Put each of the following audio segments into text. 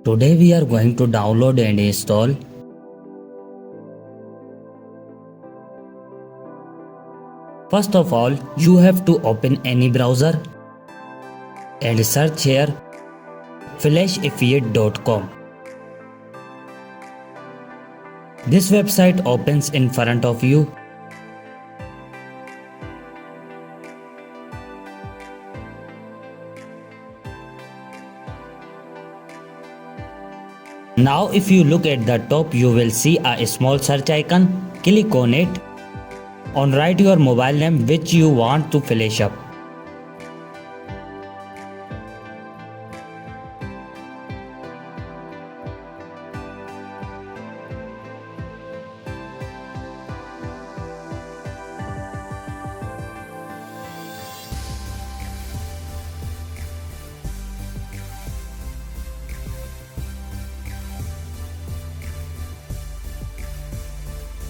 Today we are going to download and install First of all, you have to open any browser and search here flashifyit.com. This website opens in front of you. Now if you look at the top, you will see a small search icon. Click on it and write your mobile name which you want to flash up.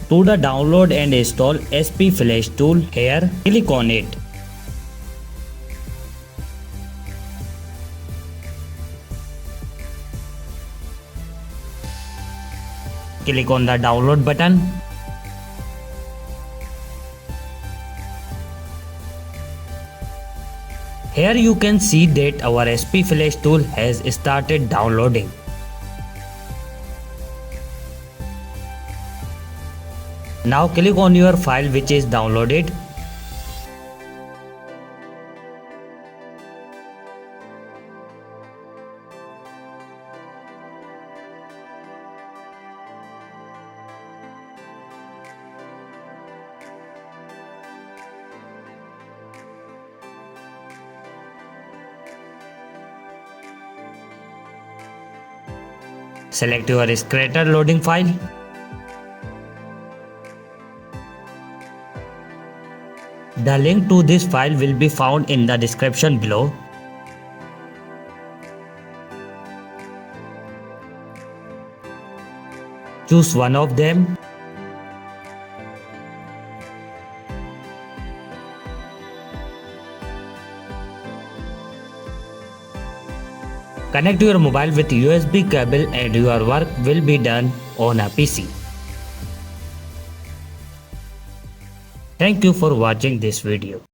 To the download and install SP Flash tool, here click on it. Click on the download button. Here you can see that our SP Flash tool has started downloading. Now click on your file which is downloaded. Select your creator loading file. The link to this file will be found in the description below. Choose one of them. Connect your mobile with USB cable and your work will be done on a PC. Thank you for watching this video.